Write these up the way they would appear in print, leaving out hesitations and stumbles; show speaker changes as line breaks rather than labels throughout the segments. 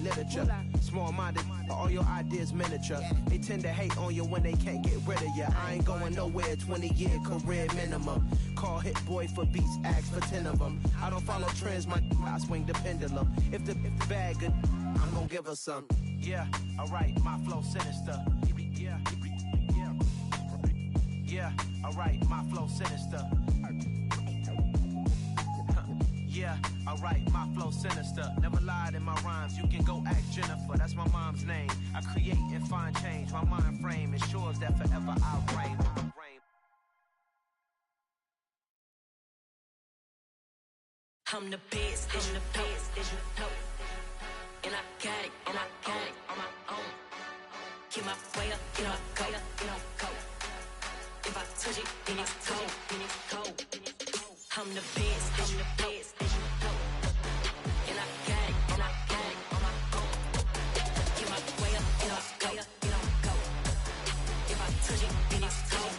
literature. Small-minded, all your ideas miniature. They tend to hate on you when they can't get rid of you. I ain't going nowhere, 20-year career minimum. Call Hit Boy for beats, ask for 10 of them. I don't follow trends, I swing the pendulum. If the bag good, I'm gonna give her some. Yeah, alright, my flow sinister. Yeah, alright, my flow sinister. Yeah, alright, my flow sinister. Never lied in my rhymes, you can go ask Jennifer. That's my mom's name. I create and find change. My mind frame ensures that forever I'll reign.
I'm the best, and the best, and you know. And I got it, on my own. Get my way up, get my go, go. If I touch it, then it's cold, I'm the best, and you know. And I got it, on my own. Get my way up, get my go, go. If I touch it, then it's cold,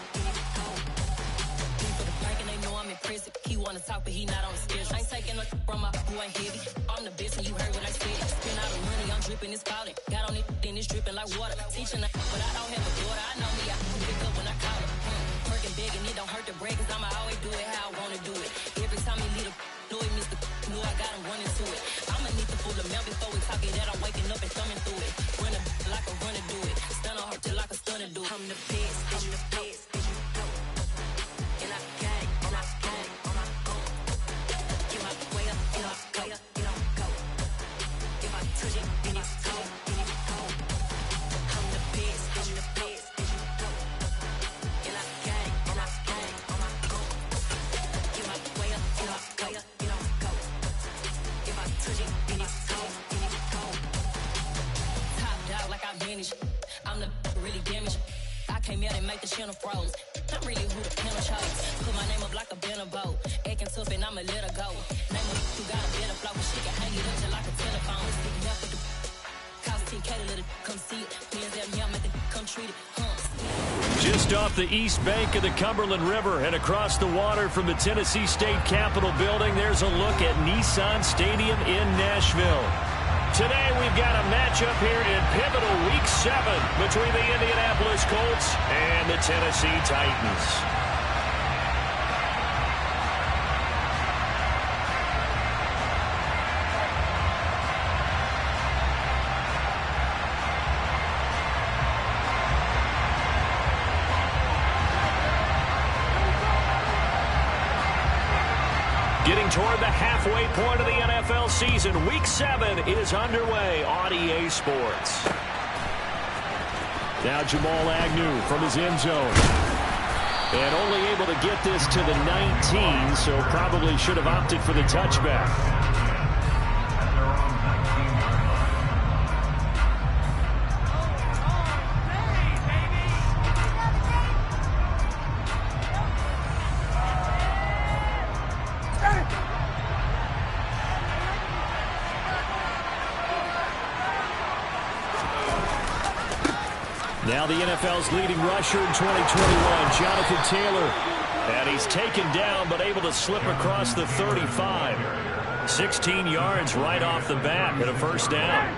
for the bank and they know I'm impressive. He wanna talk, but he not on the schedule. I ain't taking no from my boy heavy. I'm the best and you heard what I said. Spend all the money, I'm dripping, it's falling. Got on it, then it's dripping like water. Teaching her, but I don't have a daughter. I know me, I can pick up when I call her. Working big and it don't hurt to break, cause I'ma always do it how I wanna do it. Every time he lead a know it, Mr. Know I got him running to it. I'ma need to pull the mouth before we talk it that I'm waking up and thumbing through it. Running like a runner do it. Stun on her till like a stunner do it. I'm the best, I'm the best. And I got it, on my own. Get my way up, get my go, go. If I touch it, then it's cold, I'm the best, I'm the best. And I got it, on my own. Get my way up, get my go, If I touch it, then it's cold, Top dog like I vanished. I'm the really damaged. I came out and make the channel froze. I'm really who the panel chose. Put my name up like a banner boat. Acting tough and I'ma let her go. Name her who got a better flow. She can hang it up just like a telephone. Sticking up with the cost 10K to let it come see it. Hands out here, make it come treat it.
Just off the east bank of the Cumberland River and across the water from the Tennessee State Capitol building, there's a look at Nissan Stadium in Nashville. Today we've got a matchup here in pivotal Week 7 between the Indianapolis Colts and the Tennessee Titans. Getting toward the halfway point of the NFL season, Week 7 is underway on EA Sports. Now Jamal Agnew from his end zone. And only able to get this to the 19, so probably should have opted for the touchback. Now the NFL's leading rusher in 2021, Jonathan Taylor. And he's taken down but able to slip across the 35. 16 yards right off the bat and a first down.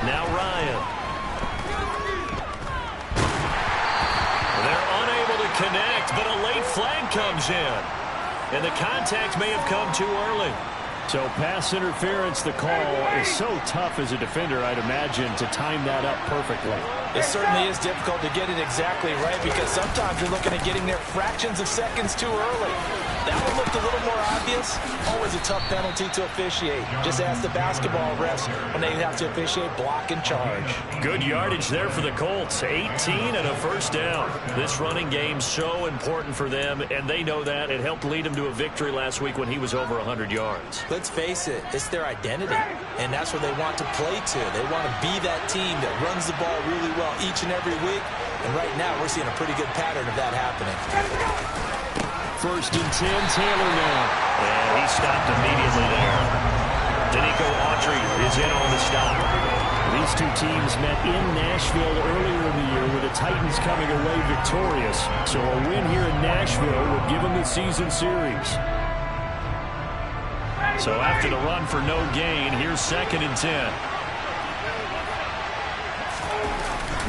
Now Ryan. They're unable to connect, but a late flag comes in. And the contact may have come too early. So pass interference, the call is so tough as a defender, I'd imagine, to time that up perfectly.
It certainly is difficult to get it exactly right because sometimes you're looking at getting there fractions of seconds too early. That one looked a little more obvious. Always a tough penalty to officiate. Just ask the basketball refs when they have to officiate block and charge.
Good yardage there for the Colts. 18 and a first down. This running game's so important for them, and they know that. It helped lead them to a victory last week when he was over 100 yards.
Let's face it, it's their identity, and that's where they want to play to. They want to be that team that runs the ball really well each and every week, and right now we're seeing a pretty good pattern of that happening.
First and 10, Taylor now. And he stopped immediately there. Danico Autry is in on the stop. These two teams met in Nashville earlier in the year with the Titans coming away victorious. So a win here in Nashville would give them the season series. So after the run for no gain, here's 2nd and 10.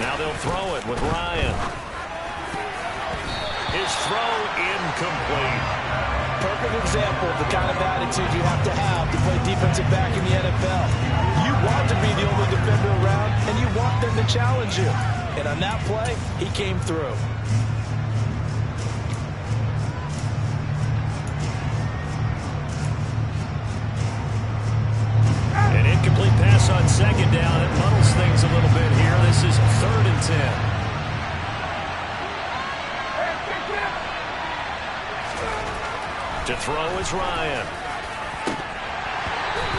Now they'll throw it with Ryan. His throw incomplete.
Perfect example of the kind of attitude you have to play defensive back in the NFL. You want to be the only defender around, and you want them to challenge you. And on that play, he came through.
An incomplete pass on 2nd down. It muddles things a little bit here. This is 3rd and 10. To throw is Ryan.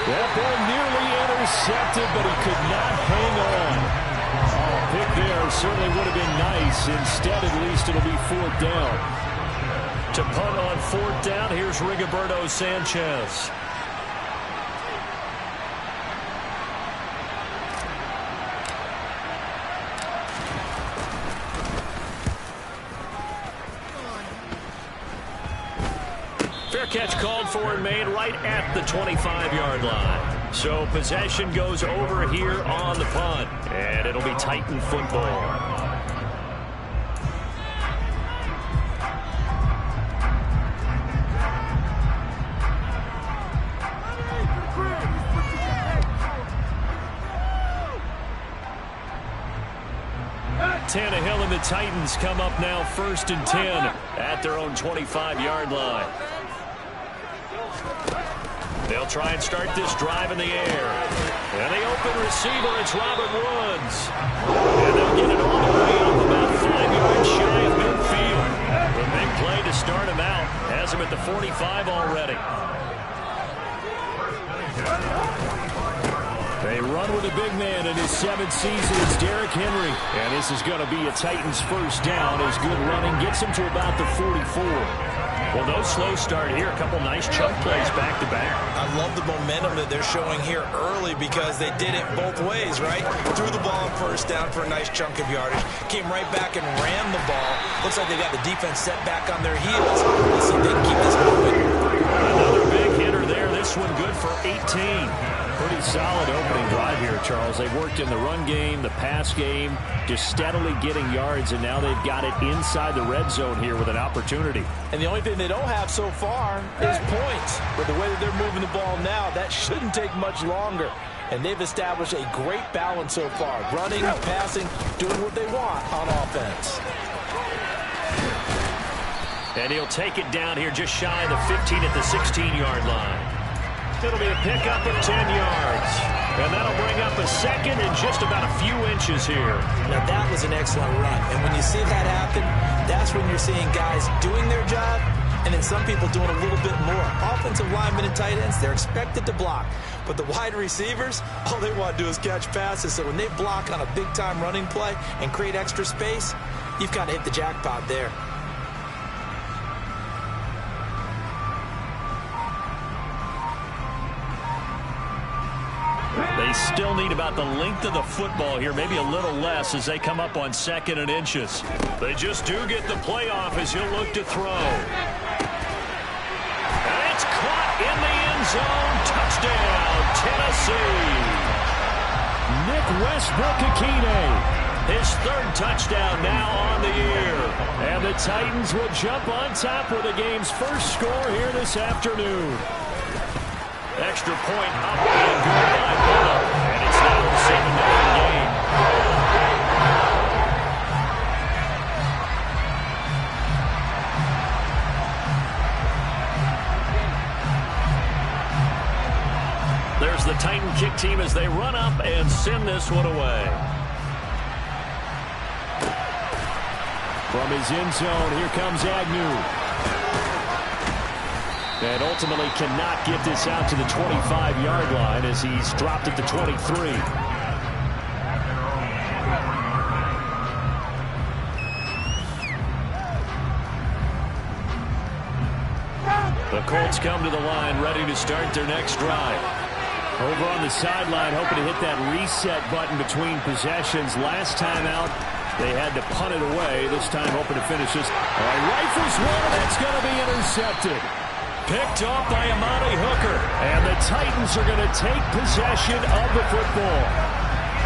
That ball nearly intercepted, but he could not hang on. Oh, pick there certainly would have been nice. Instead, at least it'll be 4th down. To punt on 4th down, here's Rigoberto Sanchez. Fair catch called for and made right at the 25-yard line. So possession goes over here on the punt, and it'll be Titan football. Tannehill and the Titans come up now 1st and 10 at their own 25-yard line. They'll try and start this drive in the air. And the open receiver, it's Robert Woods. And they'll get it all the way up about 5 yards shy of midfield. The big play to start him out. Has him at the 45 already. They run with a big man in his 7th season. It's Derrick Henry. And this is going to be a Titans first down as good running gets him to about the 44. Well, no slow start here. A couple nice chunk plays back-to-back.
I love the momentum that they're showing here early because they did it both ways, right? Threw the ball on 1st down for a nice chunk of yardage. Came right back and ran the ball. Looks like they got the defense set back on their heels. Let's see if they can keep this moving.
Another big hitter there. This one good for 18. Pretty solid opening drive here, Charles. They've worked in the run game, the pass game, just steadily getting yards, and now they've got it inside the red zone here with an opportunity.
And the only thing they don't have so far is points. But the way that they're moving the ball now, that shouldn't take much longer. And they've established a great balance so far. Running, passing, doing what they want on offense.
And he'll take it down here just shy of the 15 at the 16-yard line. It'll be a pickup of 10 yards. And that'll bring up a 2nd and just about a few inches here.
Now, that was an excellent run. And when you see that happen, that's when you're seeing guys doing their job and then some people doing a little bit more. Offensive linemen and tight ends, they're expected to block. But the wide receivers, all they want to do is catch passes. So when they block on a big-time running play and create extra space, you've kind of hit the jackpot there.
They still need about the length of the football here, maybe a little less as they come up on 2nd and inches. They just do get the play off as he'll look to throw. And it's caught in the end zone. Touchdown, Tennessee. Nick Westbrook-Akine. His 3rd touchdown now on the year. And the Titans will jump on top with the game's first score here this afternoon. Extra point up and good by Miller. And it's now a 7-9 game. There's the Titan kick team as they run up and send this one away. From his end zone, here comes Agnew. And ultimately cannot get this out to the 25-yard line as he's dropped at the 23. The Colts come to the line ready to start their next drive. Over on the sideline, hoping to hit that reset button between possessions. Last time out, they had to punt it away. This time, hoping to finish this. All right, rifles one, and that's going to be intercepted. Picked off by Amani Hooker. And the Titans are going to take possession of the football.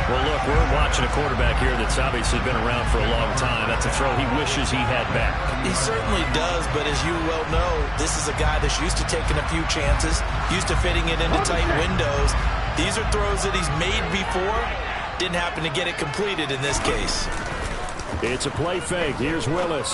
Well, look, we're watching a quarterback here that's obviously been around for a long time. That's a throw he wishes he had back.
He certainly does, but as you well know, this is a guy that's used to taking a few chances, used to fitting it into tight windows. These are throws that he's made before. Didn't happen to get it completed in this case.
It's a play fake. Here's Willis.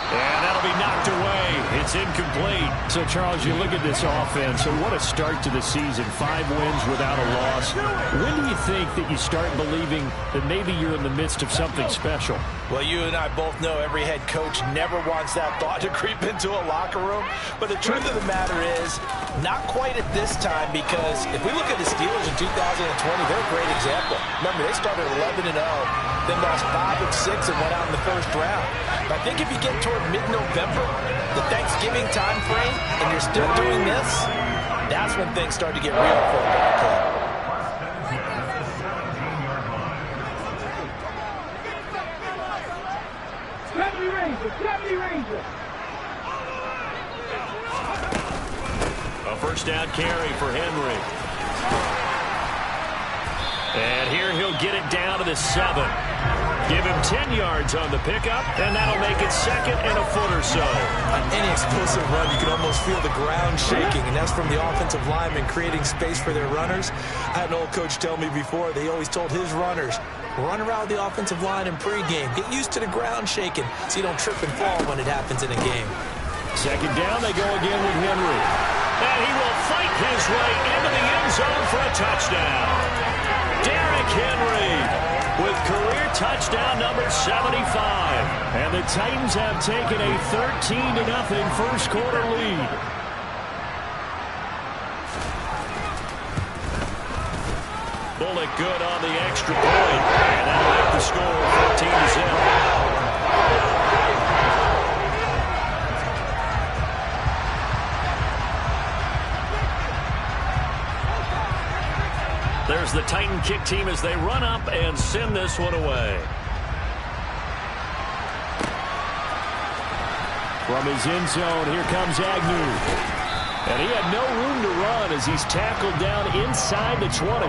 And that'll be knocked away. It's incomplete. So, Charles, you look at this offense, and what a start to the season. 5 wins without a loss. When do you think that you start believing that maybe you're in the midst of something special?
Well, you and I both know every head coach never wants that thought to creep into a locker room. But the truth of the matter is, not quite at this time, because if we look at the Steelers in 2020, they're a great example. Remember, they started 11-0, then lost 5-6 and went out in the first round. But I think if you get toward mid-November, the Thanksgiving time frame, and you're still doing this, that's when things start to get real for a ball club.
A first down carry for Henry. And here he'll get it down to the 7. Give him 10 yards on the pickup, and that'll make it 2nd and a foot or so.
On any explosive run, you can almost feel the ground shaking, and that's from the offensive linemen creating space for their runners. I had an old coach tell me before, they always told his runners, run around the offensive line in pregame. Get used to the ground shaking so you don't trip and fall when it happens in a game.
2nd down, they go again with Henry. And he will fight his way into the end zone for a touchdown. Derrick Henry with career touchdown number 75. And the Titans have taken a 13-0 first quarter lead. Bullock good on the extra point. And that'll make the score 14-0. There's the Titan kick team as they run up and send this one away. From his end zone, here comes Agnew. And he had no room to run as he's tackled down inside the 20.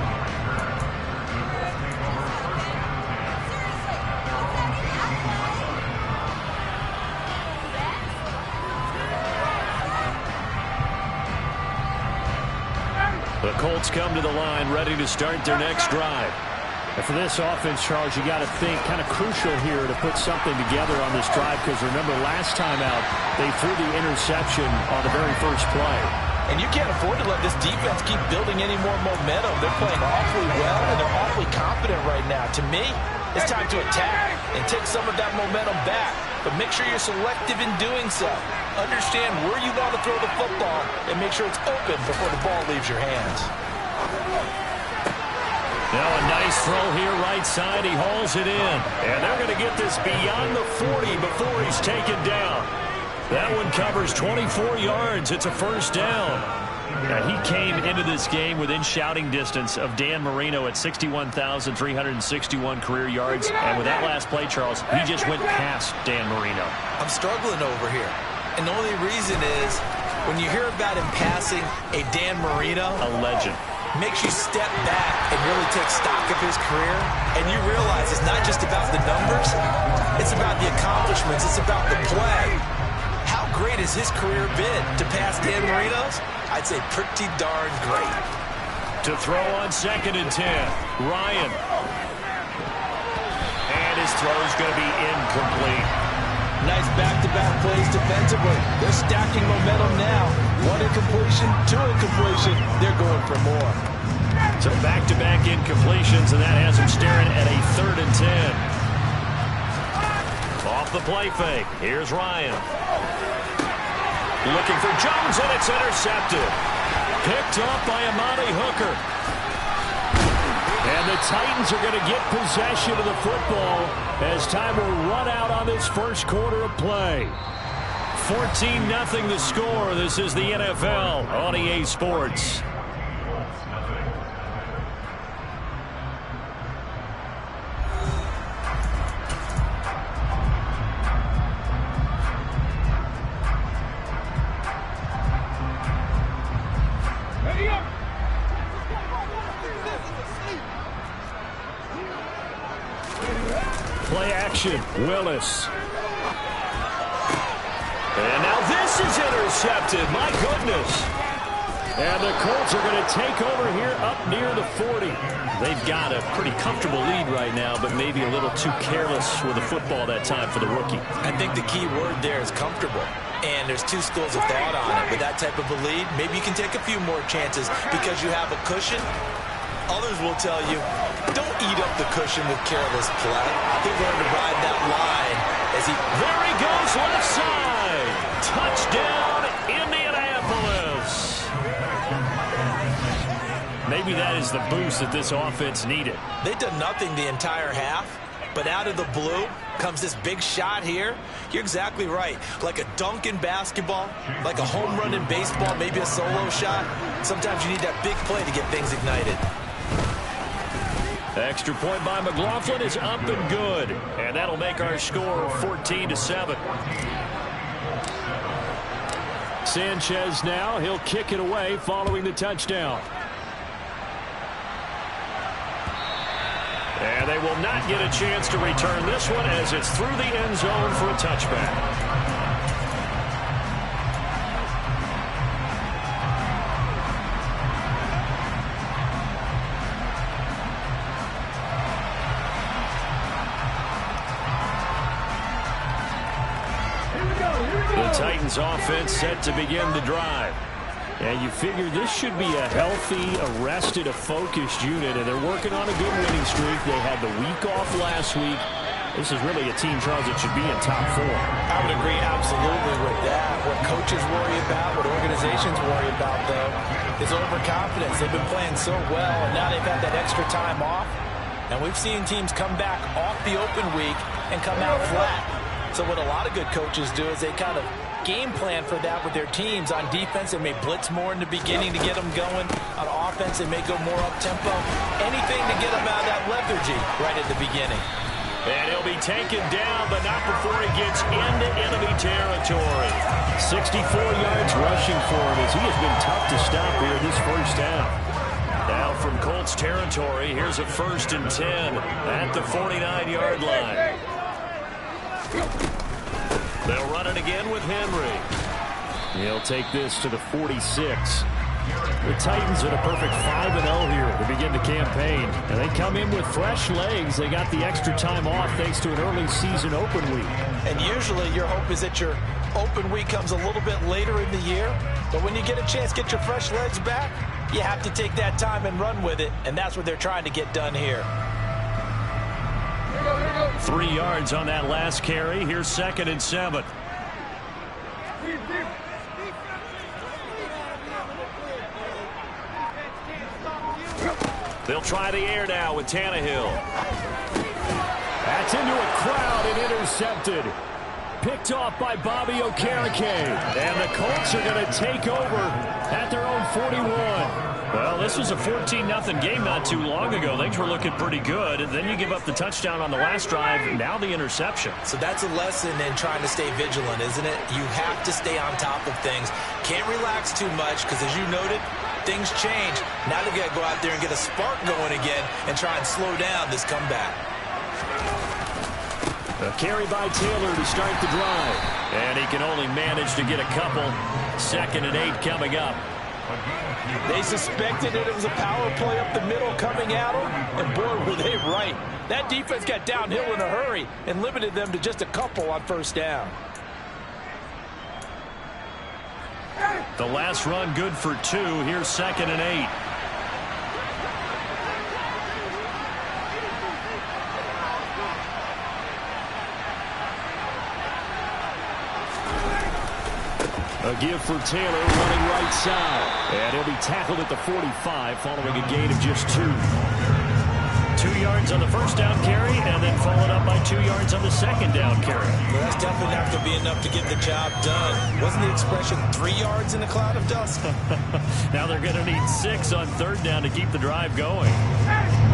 The Colts come to the line ready to start their next drive. And for this offense, Charles, you got to think kind of crucial here to put something together on this drive, because remember last time out they threw the interception on the very first play.
And you can't afford to let this defense keep building any more momentum. They're playing awfully well, and they're awfully confident right now. To me, it's time to attack and take some of that momentum back. But make sure you're selective in doing so. Understand where you want to throw the football and make sure it's open before the ball leaves your hands.
Now a nice throw here right side. He hauls it in. And they're going to get this beyond the 40 before he's taken down. That one covers 24 yards. It's a first down. Now, he came into this game within shouting distance of Dan Marino at 61,361 career yards. And with that last play, Charles, he just went past Dan Marino.
I'm struggling over here. And the only reason is when you hear about him passing a Dan Marino,
a legend,
makes you step back and really take stock of his career. And you realize it's not just about the numbers. It's about the accomplishments. It's about the play. How great has his career been? To pass Dan Marino's? I'd say pretty darn great.
To throw on 2nd and 10, Ryan. And his throw's going to be incomplete.
Nice back-to-back plays defensively. They're stacking momentum now. 1 incompletion, 2 incompletion. They're going for more.
So back-to-back incompletions, and that has him staring at a 3rd and 10. Off the play fake. Here's Ryan. Looking for Jones, and it's intercepted. Picked off by Amani Hooker. And the Titans are going to get possession of the football as time will run out on this first quarter of play. 14-0 the score. This is the NFL on EA Sports. Play action. Willis. And now this is intercepted. My goodness. And the Colts are going to take over here up near the 40. They've got a pretty comfortable lead right now, but maybe a little too careless with the football that time for the rookie.
I think the key word there is comfortable. And there's two schools of thought on it. With that type of a lead, maybe you can take a few more chances because you have a cushion. Others will tell you, don't eat up the cushion with careless play. He learned to ride that line as he...
There he goes, left side. Touchdown, Indianapolis. Maybe that is the boost that this offense needed.
They've done nothing the entire half, but out of the blue comes this big shot here. You're exactly right. Like a dunk in basketball, like a home run in baseball, maybe a solo shot. Sometimes you need that big play to get things ignited.
Extra point by McLaughlin is up and good. And that'll make our score 14-7. Sanchez now. He'll kick it away following the touchdown. And they will not get a chance to return this one as it's through the end zone for a touchback. The Titans offense set to begin the drive. And you figure this should be a healthy, arrested, a focused unit, and they're working on a good winning streak. They had the week off last week. This is really a team, Charles, that should be in top 4.
I would agree absolutely with that. What coaches worry about, what organizations worry about, though, is overconfidence. They've been playing so well, and now they've had that extra time off. And we've seen teams come back off the open week and come out flat. So what a lot of good coaches do is they kind of game plan for that with their teams. On defense, they may blitz more in the beginning to get them going. On offense, they may go more up-tempo. Anything to get them out of that lethargy right at the beginning.
And he'll be taken down, but not before he gets into enemy territory. 64 yards rushing for him as he has been tough to stop here this first half. Now from Colts territory, here's a 1st and 10 at the 49-yard line. They'll run it again with Henry. He'll take this to the 46. The Titans at a perfect 5-0 here to begin the campaign. And they come in with fresh legs. They got the extra time off thanks to an early season open week.
And usually your hope is that your open week comes a little bit later in the year. But when you get a chance to get your fresh legs back, you have to take that time and run with it. And that's what they're trying to get done here.
3 yards on that last carry. Here's 2nd and 7. They'll try the air now with Tannehill. That's into a crowd and intercepted. Picked off by Bobby Okereke. And the Colts are going to take over at their own 41. Well, this was a 14-0 game not too long ago. Things were looking pretty good. And then you give up the touchdown on the last drive. Now the interception.
So that's a lesson in trying to stay vigilant, isn't it? You have to stay on top of things. Can't relax too much because, as you noted, things change. Now they've got to go out there and get a spark going again and try and slow down this comeback.
A carry by Taylor to start the drive. And he can only manage to get a couple. 2nd and 8 coming up.
They suspected it was a power play up the middle coming at them, and boy, were they right. That defense got downhill in a hurry and limited them to just a couple on 1st down.
The last run good for 2. Here's 2nd and 8. A give for Taylor running right side. And he'll be tackled at the 45 following a gain of just 2. 2 yards on the 1st down carry and then followed up by 2 yards on the 2nd down carry.
Well, that's definitely not going to be enough to get the job done. Wasn't the expression 3 yards in a cloud of dust?
Now they're going to need 6 on 3rd down to keep the drive going.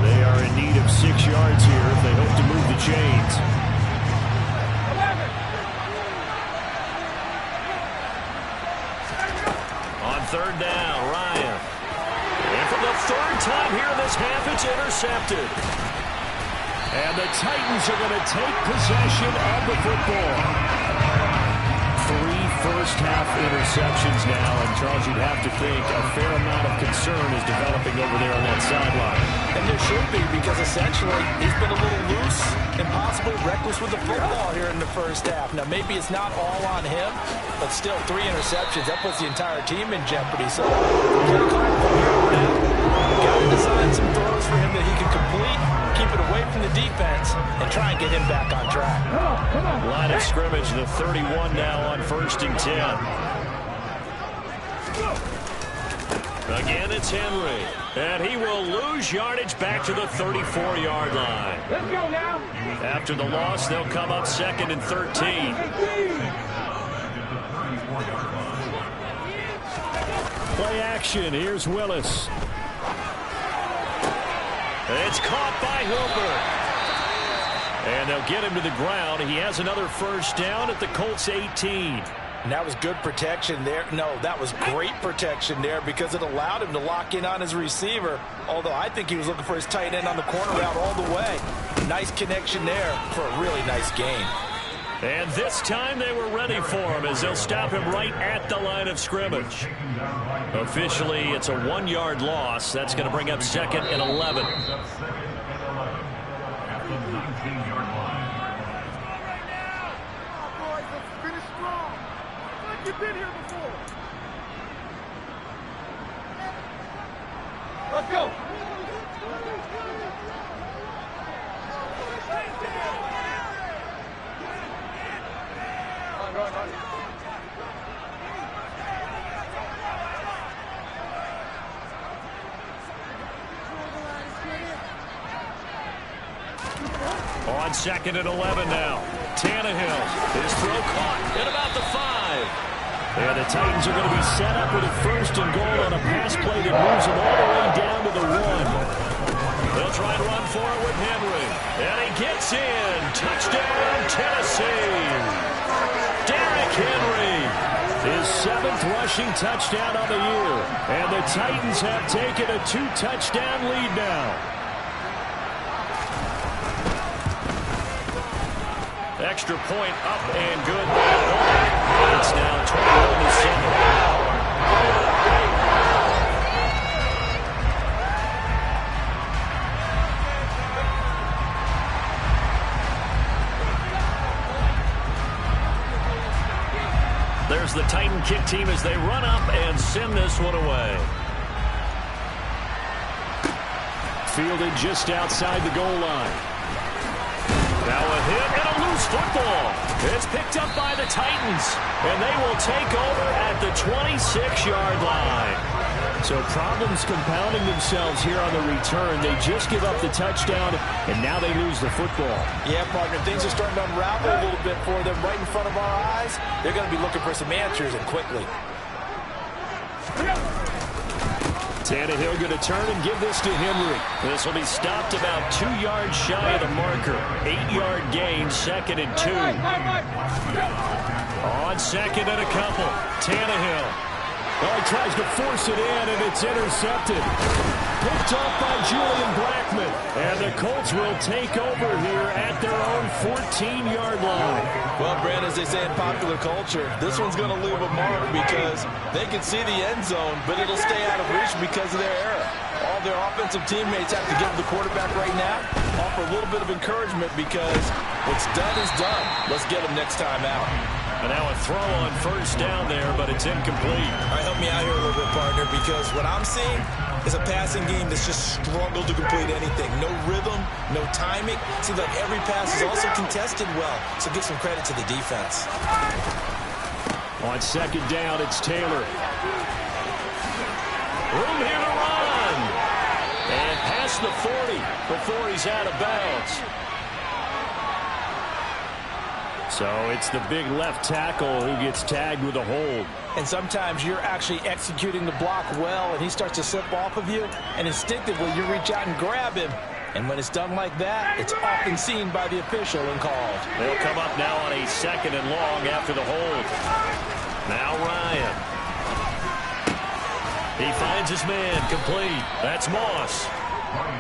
They are in need of 6 yards here if they hope to move the chains. On 3rd down, Ryan. And for the 3rd time here in this half, it's intercepted. And the Titans are going to take possession of the football. 3 first-half interceptions now, and Charles, you'd have to think a fair amount of concern is developing over there on that sideline.
And there should be, because essentially he's been a little loose and possibly reckless with the football here in the first half. Now, maybe it's not all on him, but still 3 interceptions. That puts the entire team in jeopardy. So, got to design some throws for him that he can complete, keep it away from the defense, and try and get him back on track.
Line of scrimmage, the 31 now on 1st and 10. Again, it's Henry. And he will lose yardage back to the 34-yard line.
Let's go now.
After the loss, they'll come up 2nd and 13. Play action. Here's Willis. It's caught by Hooper. And they'll get him to the ground. He has another first down at the Colts 18.
And that was good protection there. No, that was great protection there because it allowed him to lock in on his receiver. Although I think he was looking for his tight end on the corner route all the way. Nice connection there for a really nice gain.
And this time they were ready for him as they'll stop him right at the line of scrimmage. Officially, it's a 1-yard loss. That's going to bring up 2nd and 11.
You've been here before. Let's go.
On 2nd and 11 now. Tannehill. His throw caught at about the 5. And the Titans are going to be set up with a 1st and goal on a pass play that moves them all the way down to the 1. They'll try and run for it with Henry. And he gets in. Touchdown, Tennessee. Derrick Henry. His 7th rushing touchdown of the year. And the Titans have taken a 2-touchdown lead now. Extra point up and good. It's now 21-7. There's the Titan kick team as they run up and send this one away. Fielded just outside the goal line. Now a hit and a loose football. It's picked up by the Titans, and they will take over at the 26-yard line. So problems compounding themselves here on the return. They just give up the touchdown, and now they lose the football.
Yeah, partner, things are starting to unravel a little bit for them right in front of our eyes. They're going to be looking for some answers, and quickly.
Tannehill going to turn and give this to Henry. This will be stopped about 2 yards shy of the marker. 8-yard gain, 2nd and 2. On 2nd and a couple. Tannehill. Well, he tries to force it in, and it's intercepted. Picked off by Julian Blackmon. And the Colts will take over here at their own 14-yard line.
Well, Brand, as they say in popular culture, this one's going to leave a mark because they can see the end zone, but it'll stay out of reach because of their error. All their offensive teammates have to give the quarterback right now, offer a little bit of encouragement because what's done is done. Let's get them next time out.
And now a throw on first down there, but it's incomplete.
All right, help me out here a little bit, partner, because what I'm seeing is a passing game that's just struggled to complete anything. No rhythm, no timing. Seems like every pass is also contested well, so give some credit to the defense.
On 2nd down, it's Taylor. Room here to run. And past the 40 before he's out of bounds. So it's the big left tackle who gets tagged with a hold.
And sometimes you're actually executing the block well, and he starts to slip off of you, and instinctively you reach out and grab him. And when it's done like that, it's often seen by the official and called.
They'll come up now on a 2nd and long after the hold. Now Ryan. He finds his man complete. That's Moss.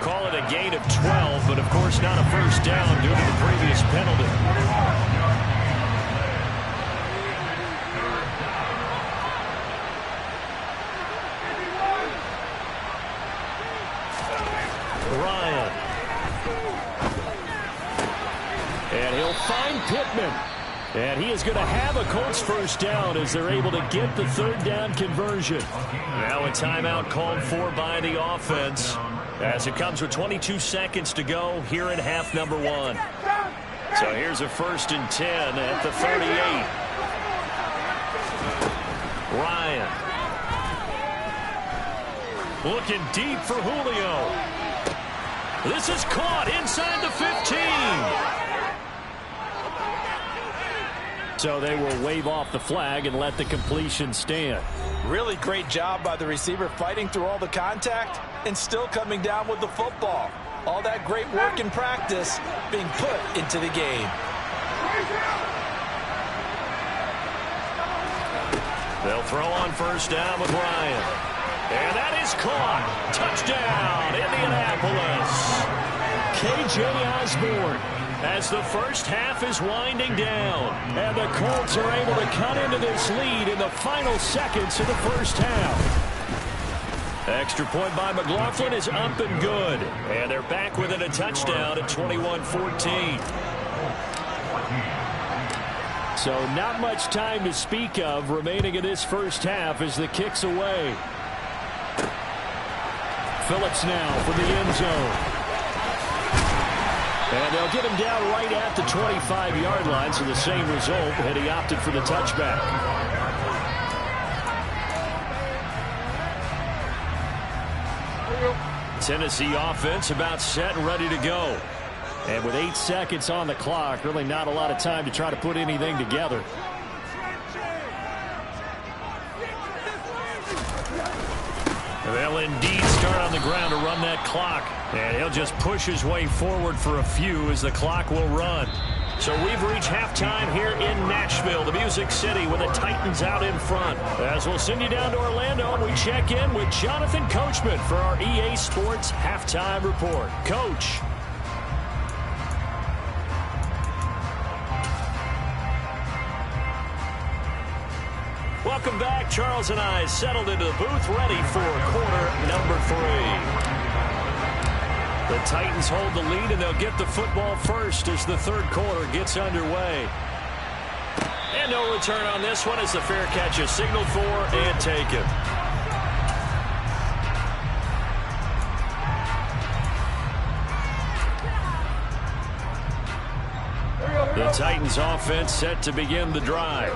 Call it a gain of 12, but of course not a first down due to the previous penalty. Ryan. And he'll find Pittman. And he is going to have a Colts first down as they're able to get the third down conversion. Now a timeout called for by the offense as it comes with 22 seconds to go here in half number 1. So here's a 1st and 10 at the 38. Ryan. Looking deep for Julio. This is caught inside the 15. So they will wave off the flag and let the completion stand.
Really great job by the receiver fighting through all the contact and still coming down with the football. All that great work in practice being put into the game.
They'll throw on first down with Ryan. And that is caught. Touchdown, Indianapolis. K.J. Osborne. As the first half is winding down, and the Colts are able to cut into this lead in the final seconds of the first half. Extra point by McLaughlin is up and good, and they're back within a touchdown at 21-14. So not much time to speak of remaining in this first half as the kick's away. Phillips now from the end zone. And they'll get him down right at the 25-yard line, so the same result, and he opted for the touchback. Tennessee offense about set and ready to go. And with 8 seconds on the clock, really not a lot of time to try to put anything together. They'll indeed start on the ground to run that clock. And he'll just push his way forward for a few as the clock will run. So we've reached halftime here in Nashville, the Music City, with the Titans out in front. As we'll send you down to Orlando, we check in with Jonathan Coachman for our EA Sports Halftime Report. Coach. Welcome back. Charles and I settled into the booth, ready for quarter number 3. The Titans hold the lead, and they'll get the football first as the third quarter gets underway. And no return on this one as the fair catch is signaled for and taken. The Titans offense set to begin the drive.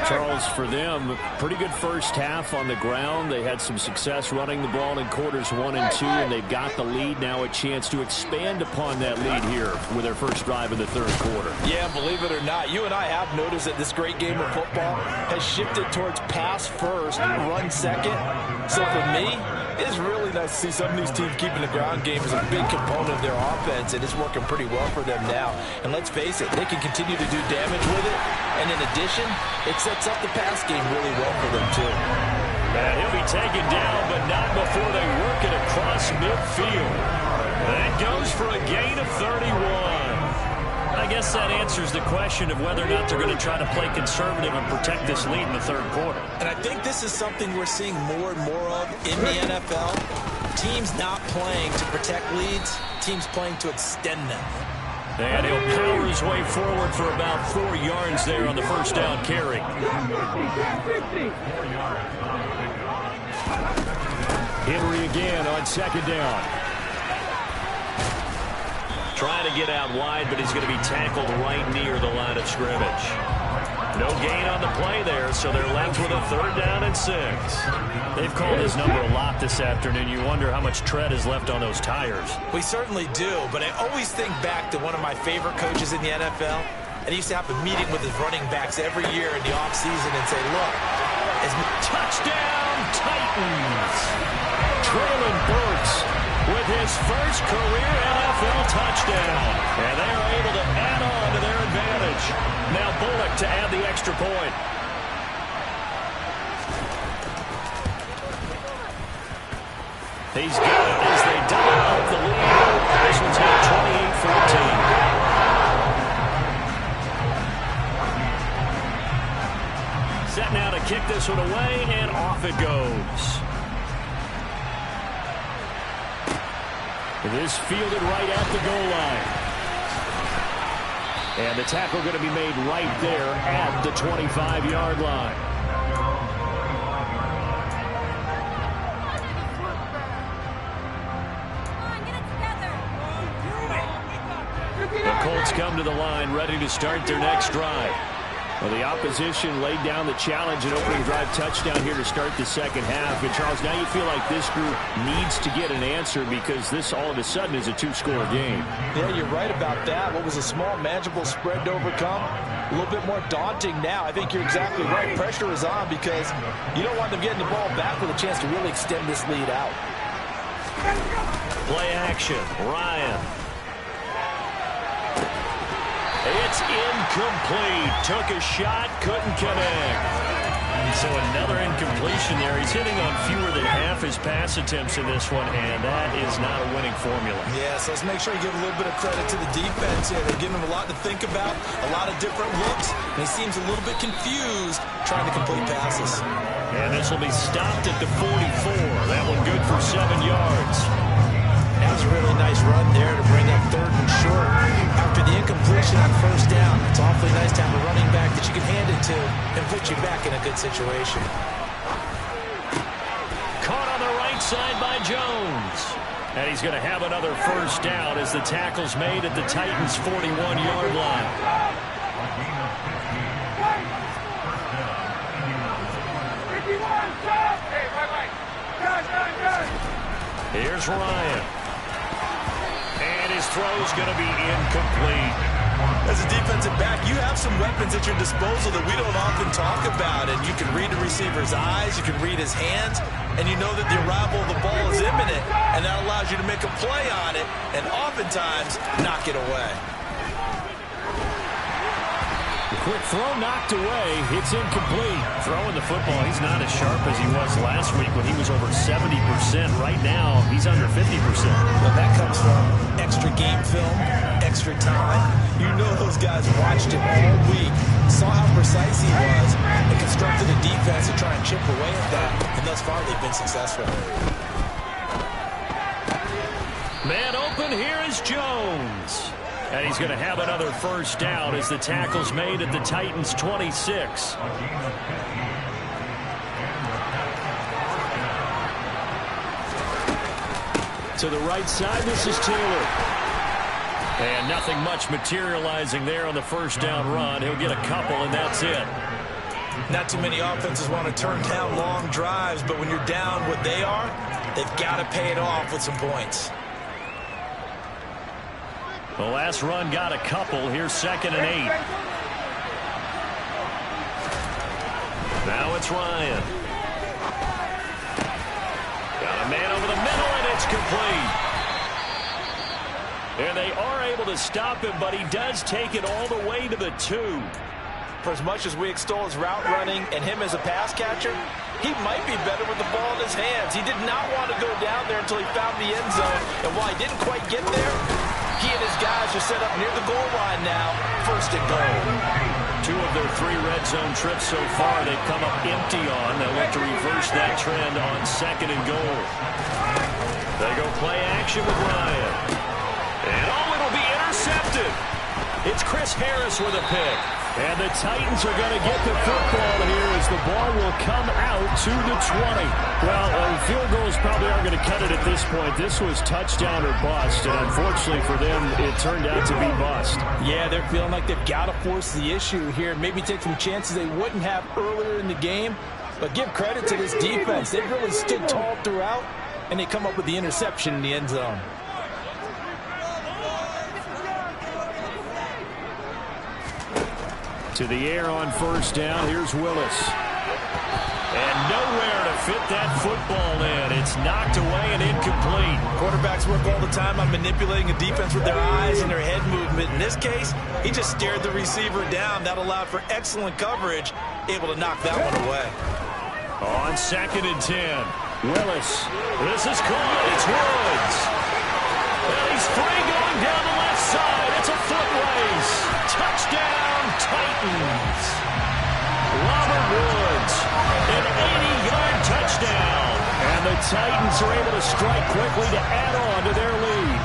Charles, for them, pretty good first half on the ground. They had some success running the ball in quarters 1 and 2, and they've got the lead. Now a chance to expand upon that lead here with their first drive in the third quarter.
Yeah, believe it or not, you and I have noticed that this great game of football has shifted towards pass first, run second. So for me, it's really nice to see some of these teams keeping the ground game as a big component of their offense, and it's working pretty well for them now. And let's face it, they can continue to do damage with it, and in addition, it sets up the pass game really well for them too.
And he'll be taken down, but not before they work it across midfield. That goes for a gain of 31. I guess that answers the question of whether or not they're going to try to play conservative and protect this lead in the third quarter.
And I think this is something we're seeing more and more of in the NFL. Teams not playing to protect leads, teams playing to extend them.
And he'll power his way forward for about 4 yards there on the first down carry. Henry again on second down. Trying to get out wide, but he's going to be tackled right near the line of scrimmage. No gain on the play there, so they're left with a third down and 6. They've called his number a lot this afternoon. You wonder how much tread is left on those tires.
We certainly do, but I always think back to one of my favorite coaches in the NFL, and he used to have a meeting with his running backs every year in the offseason and say, look, touchdown Titans! Traylon Burks with his first career NFL touchdown. And they are able to add on to their advantage. Now Bullock to add the extra point. He's got it as they double up
kick this one away, and off it goes. This fielded right at the goal line. And the tackle going to be made right there at the 25-yard line. The Colts come to the line, ready to start their next drive. Well, the opposition laid down the challenge and opening drive touchdown here to start the second half. And, Charles, now you feel like this group needs to get an answer because this all of a sudden is a two-score game.
Yeah, you're right about that. What was a small, manageable spread to overcome, a little bit more daunting now. I think you're exactly right. Pressure is on because you don't want them getting the ball back with a chance to really extend this lead out.
Play action. Ryan. It's incomplete. Took a shot, couldn't connect. So another incompletion there. He's hitting on fewer than half his pass attempts in this one, and that is not a winning formula.
Yeah, so let's make sure you give a little bit of credit to the defense here. They're giving him a lot to think about, a lot of different looks, and he seems a little bit confused trying to complete passes.
And this will be stopped at the 44. That one good for 7 yards.
That was a really nice run there to bring up 3rd and short. After the incompletion on 1st down, it's awfully nice to have a running back that you can hand it to and put you back in a good situation.
Caught on the right side by Jones. And he's going to have another 1st down as the tackle's made at the Titans' 41-yard line. Here's Ryan. And his throw's going to be incomplete.
As a defensive back, you have some weapons at your disposal that we don't often talk about. And you can read the receiver's eyes, you can read his hands, and you know that the arrival of the ball is imminent. And that allows you to make a play on it and oftentimes knock it away.
Quick throw knocked away. It's incomplete. Throwing the football, he's not as sharp as he was last week when he was over 70%. Right now, he's under 50%.
Well, that comes from extra game film, extra time. You know those guys watched him all week, saw how precise he was, and constructed a defense to try and chip away at that. And thus far, they've been successful.
Man open, here is Jones. And he's going to have another 1st down as the tackle's made at the Titans' 26. To the right side, this is Taylor. And nothing much materializing there on the 1st down run. He'll get a couple, and that's it.
Not too many offenses want to turn down long drives, but when you're down what they are, they've got to pay it off with some points.
The last run got a couple. Here's 2nd and 8. Now it's Ryan. Got a man over the middle, and it's complete. And they are able to stop him, but he does take it all the way to the 2.
For as much as we extol his route running and him as a pass catcher, he might be better with the ball in his hands. He did not want to go down there until he found the end zone. And while he didn't quite get there, he and his guys are set up near the goal line now, 1st and goal.
2 of their 3 red zone trips so far, they've come up empty on. They'll look to reverse that trend on 2nd and goal. They go play action with Ryan. And it'll be intercepted. It's Chris Harris with a pick. And the Titans are going to get the football here as the ball will come out to the 20. Well, field goals probably aren't going to cut it at this point. This was touchdown or bust, and unfortunately for them, it turned out to be bust.
Yeah, they're feeling like they've got to force the issue here, maybe take some chances they wouldn't have earlier in the game. But give credit to this defense. They've really stood tall throughout, and they come up with the interception in the end zone.
To the air on 1st down. Here's Willis. And nowhere to fit that football in. It's knocked away and incomplete.
Quarterbacks work all the time on manipulating a defense with their eyes and their head movement. In this case, he just stared the receiver down. That allowed for excellent coverage, able to knock that one away.
On 2nd and 10. Willis. This is caught. It's Woods. And he's free going down the left side. It's a foot race. Touchdown, Titans. Robert Woods Titans are able to strike quickly to add on to their lead.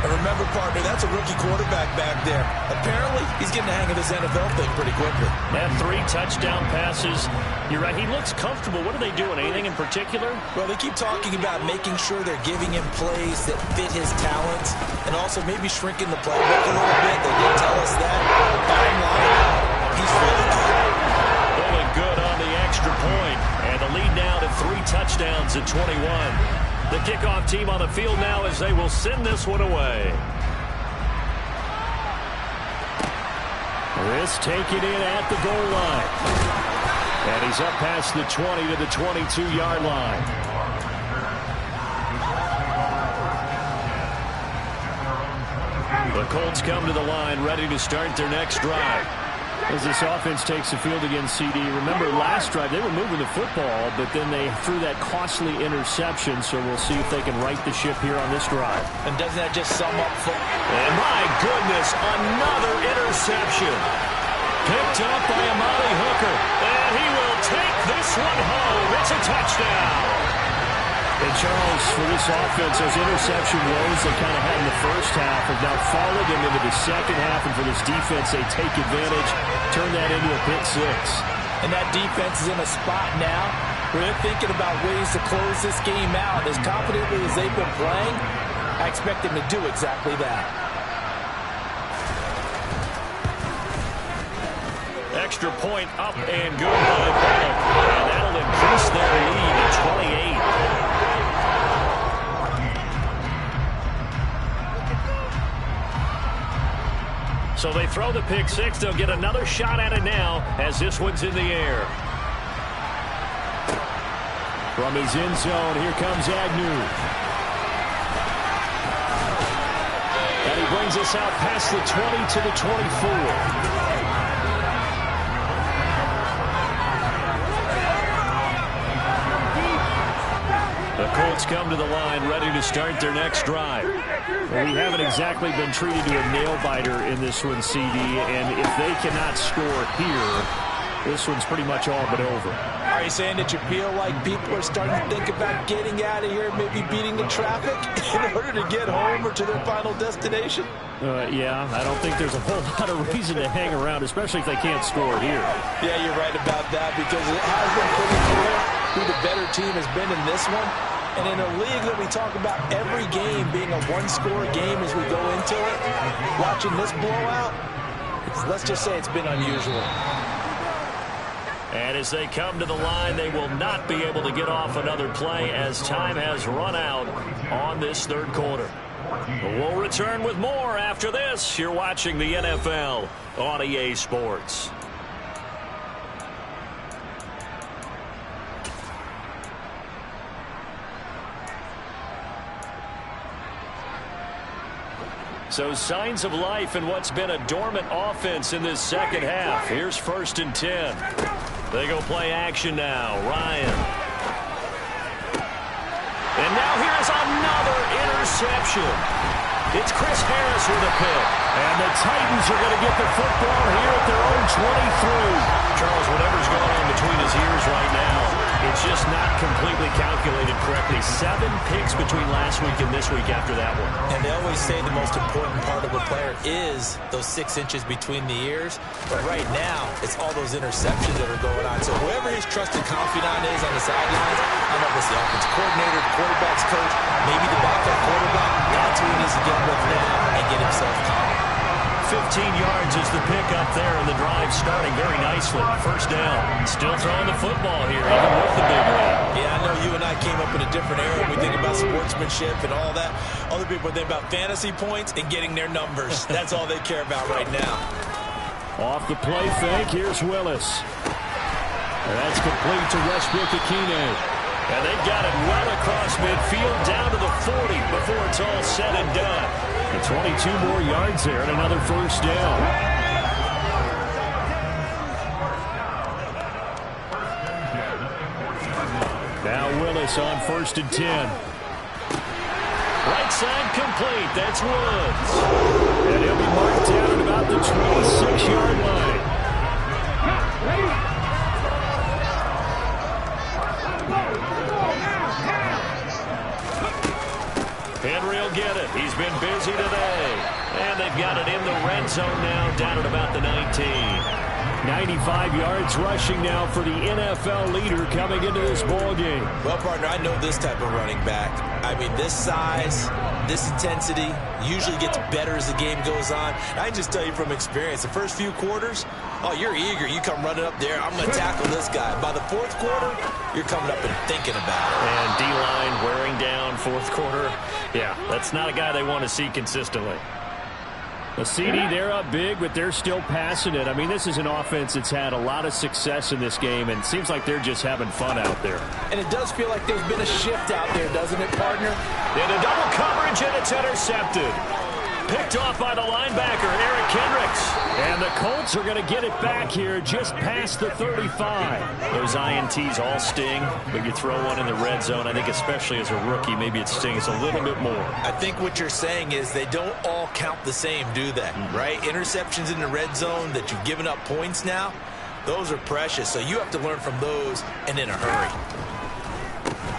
And remember, partner, that's a rookie quarterback back there. Apparently, he's getting the hang of this NFL thing pretty quickly.
They have 3 touchdown passes. You're right, he looks comfortable. What are they doing? Anything in particular?
Well, they keep talking about making sure they're giving him plays that fit his talents and also maybe shrinking the playbook a little bit. They did tell us that. Bottom line, he's really good.
Really good on the extra point. And the lead now to 3 touchdowns at 21. The kickoff team on the field now as they will send this one away. This taken in at the goal line. And he's up past the 20 to the 22-yard line. The Colts come to the line ready to start their next drive. As this offense takes the field against CD, remember last drive they were moving the football, but then they threw that costly interception, so we'll see if they can right the ship here on this drive.
And doesn't that just sum up for...
And my goodness, another interception. Picked up by Amari Hooker, and he will take this one home. It's a touchdown. And Charles, for this offense, those interception woes they kind of had in the first half have now followed them into the second half, and for this defense, they take advantage, turn that into a pick 6.
And that defense is in a spot now where they're thinking about ways to close this game out. As confidently as they've been playing, I expect them to do exactly that.
Extra point up and good by Bullock, and that'll increase their lead to 28. So they throw the pick 6. They'll get another shot at it now as this one's in the air. From his end zone, here comes Agnew. And he brings us out past the 20 to the 24. The Colts come to the line ready to start their next drive. Well, we haven't exactly been treated to a nail-biter in this one, CD, and if they cannot score here, this one's pretty much all but over.
Are you saying that you feel like people are starting to think about getting out of here, maybe beating the traffic in order to get home or to their final destination?
Yeah, I don't think there's a whole lot of reason to hang around, especially if they can't score here.
Yeah, you're right about that, because it has been pretty clear who the better team has been in this one. And in a league that we talk about every game being a one-score game as we go into it, watching this blowout, let's just say it's been unusual.
And as they come to the line, they will not be able to get off another play as time has run out on this third quarter. We'll return with more after this. You're watching the NFL on EA Sports. So signs of life in what's been a dormant offense in this second half. Here's 1st and 10. They go play action now. Ryan. And now here's another interception. It's Chris Harris with a pick. And the Titans are going to get the football here at their own 23. Charles, whatever's going on between his ears right now, it's just not completely calculated correctly. 7 picks between last week and this week after that one.
And they always say the most important part of a player is those 6 inches between the ears. But right now, it's all those interceptions that are going on. So whoever his trusted confidant is on the sidelines, I don't know if it's the offensive coordinator, the quarterback's coach, maybe the backup quarterback, that's who he needs to get with now and get himself calm.
15 yards is the pick up there, and the drive starting very nicely. 1st down. Still throwing the football here, even with the big lead.
Yeah, I know you and I came up in a different era. We think about sportsmanship and all that. Other people think about fantasy points and getting their numbers. That's all they care about right now.
Off the play fake, here's Willis. And that's complete to Westbrook-Akine. And they got it well across midfield down to the 40 before it's all said and done. And 22 more yards there and another 1st down. Now Willis on 1st and 10. Right side complete. That's Woods. And he'll be marked down at about the 26-yard line. about the 19. 95 yards rushing now for the NFL leader coming into this ball game.
Well, partner, I know this type of running back. I mean, this size, this intensity usually gets better as the game goes on. I can just tell you from experience, the first few quarters, oh, you're eager. You come running up there, I'm going to tackle this guy. By the fourth quarter, you're coming up and thinking about it.
And D-line wearing down fourth quarter. Yeah, that's not a guy they want to see consistently. The CD, they're up big, but they're still passing it. I mean, this is an offense that's had a lot of success in this game, and it seems like they're just having fun out there.
And it does feel like there's been a shift out there, doesn't it, partner?
In a double coverage, and it's intercepted. Picked off by the linebacker, Eric Kendricks. And the Colts are going to get it back here just past the 35. Those INTs all sting, but you throw one in the red zone, I think especially as a rookie, maybe it stings a little bit more.
I think what you're saying is they don't all count the same, do they? Right? Interceptions in the red zone that you've given up points now, those are precious. So you have to learn from those and in a hurry.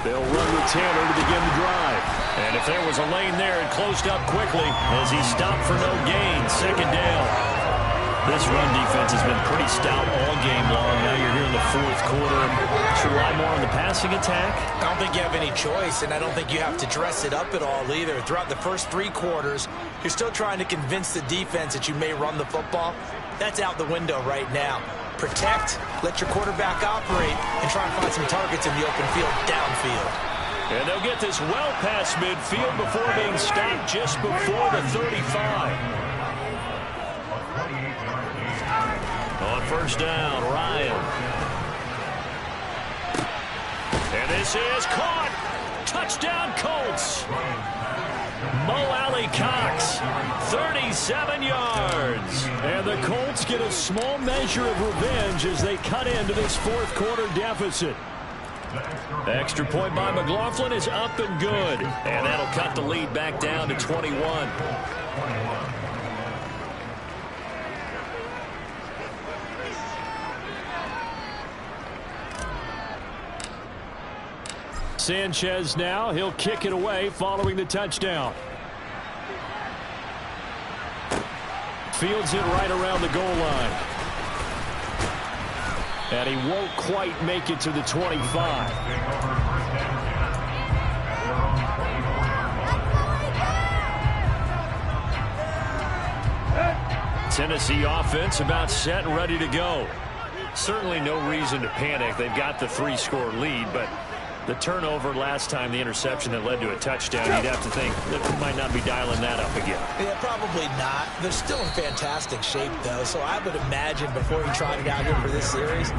They'll run with Tanner to begin the drive. And if there was a lane there, it closed up quickly as he stopped for no gain. Second down. This run defense has been pretty stout all game long. Now you're here in the fourth quarter. Should rely more on the passing attack?
I don't think you have any choice, and I don't think you have to dress it up at all either. Throughout the first 3 quarters, you're still trying to convince the defense that you may run the football. That's out the window right now. Protect, let your quarterback operate, and try and find some targets in the open field downfield.
And they'll get this well past midfield before being stopped just before the 35. On first down, Ryan. And this is caught. Touchdown, Colts. Mo Alley Cox, 37 yards. And the Colts get a small measure of revenge as they cut into this fourth quarter deficit. Extra point by McLaughlin is up and good. And that'll cut the lead back down to 21. Sanchez now, he'll kick it away following the touchdown. Fields it right around the goal line. And he won't quite make it to the 25. Tennessee offense about set and ready to go. Certainly no reason to panic. They've got the 3-score lead, but the turnover last time, the interception that led to a touchdown, you'd have to think that we might not be dialing that up again.
Yeah, probably not. They're still in fantastic shape, though, so I would imagine before he trotted out here for this series,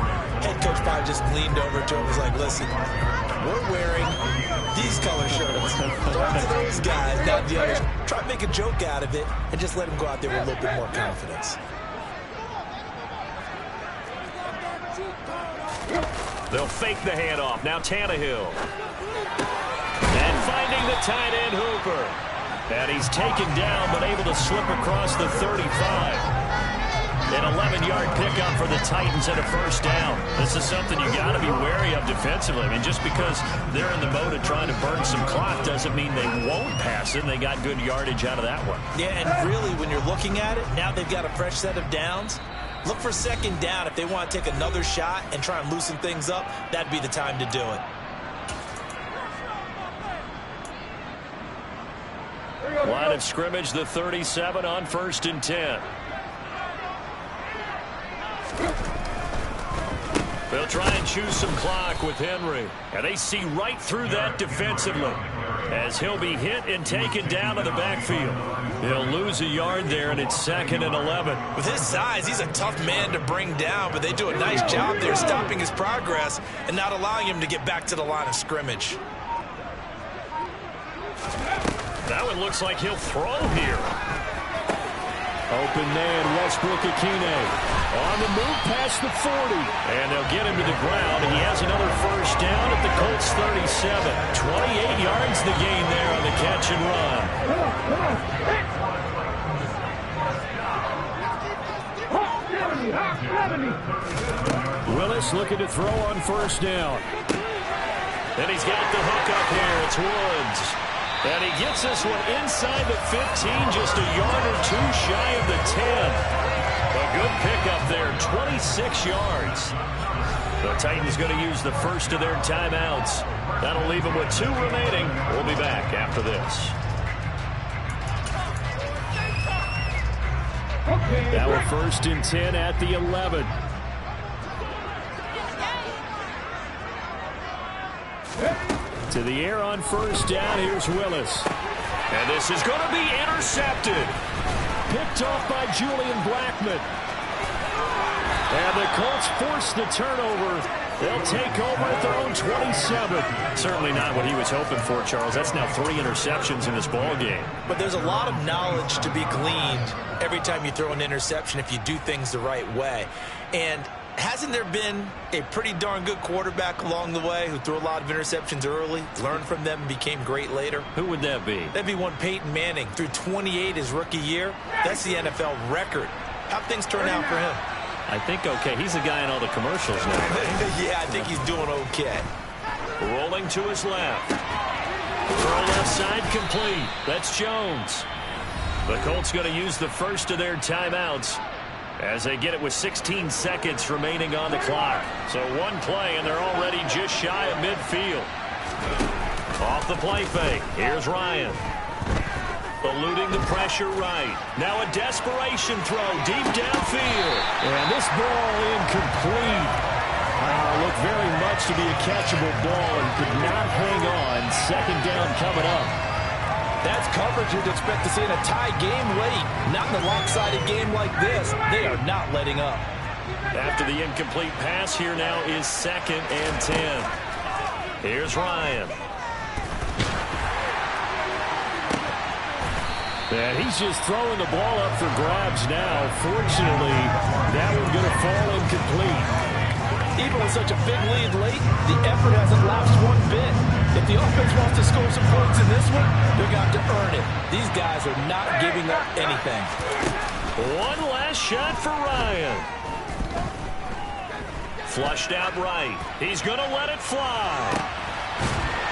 head coach probably just leaned over to him and was like, listen, we're wearing these color shirts. Talk to those guys, not the others. Try to make a joke out of it and just let him go out there with a little bit more confidence.
They'll fake the handoff. Now Tannehill. And finding the tight end Hooper. And he's taken down but able to slip across the 35. An 11-yard pickup for the Titans at a first down. This is something you got to be wary of defensively. I mean, just because they're in the mode of trying to burn some clock doesn't mean they won't pass it. They got good yardage out of that one.
Yeah, and really, when you're looking at it, now they've got a fresh set of downs. Look for second down. If they want to take another shot and try and loosen things up, that'd be the time to do it.
Line of scrimmage, the 37 on 1st and 10. They'll try and choose some clock with Henry. And they see right through that defensively as he'll be hit and taken down to the backfield. He'll lose a yard there, and it's 2nd and 11.
With his size, he's a tough man to bring down, but they do a nice job there stopping his progress and not allowing him to get back to the line of scrimmage.
That one looks like he'll throw here. Open man, Westbrook-Ikhine. On the move past the 40. And they'll get him to the ground. He has another first down at the Colts 37. 28 yards the gain there on the catch and run. Willis looking to throw on first down. And he's got the hook up here. It's Woods. And he gets this one inside the 15, just a yard or two shy of the 10. The pickup there, 26 yards. The Titans going to use the first of their timeouts. That'll leave them with 2 remaining. We'll be back after this. Now we're 1st and 10 at the 11. To the air on 1st down. Here's Willis. And this is going to be intercepted. Picked off by Julian Blackmon. And the Colts force the turnover. They'll take over at their own 27. Certainly not what he was hoping for, Charles. That's now 3 interceptions in this ball game.
But there's a lot of knowledge to be gleaned every time you throw an interception if you do things the right way. And hasn't there been a pretty darn good quarterback along the way who threw a lot of interceptions early, learned from them, and became great later?
Who would that be?
That'd be one Peyton Manning. Threw 28 his rookie year. That's the NFL record. How'd things turn out for him?
I think okay. He's the guy in all the commercials now, right?
Yeah, I think he's doing okay.
Rolling to his left. Throw left side complete. That's Jones. The Colts going to use the first of their timeouts as they get it with 16 seconds remaining on the clock. So one play, and they're already just shy of midfield. Off the play fake. Here's Ryan. Eluding the pressure right. Now a desperation throw deep downfield. And this ball incomplete. Looked very much to be a catchable ball and could not hang on. 2nd down coming up.
That's coverage you'd expect to see in a tie game late. Not in a lopsided game like this. They are not letting up.
After the incomplete pass, here now is 2nd and 10. Here's Ryan. And he's just throwing the ball up for grabs now. Fortunately, that one's going to fall incomplete.
Even with such a big lead late, the effort hasn't lapsed one bit. If the offense wants to score some points in this one, they're going to have to earn it. These guys are not giving up anything.
One last shot for Ryan. Flushed out right. He's going to let it fly.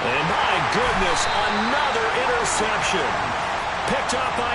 And my goodness, another interception. Picked off by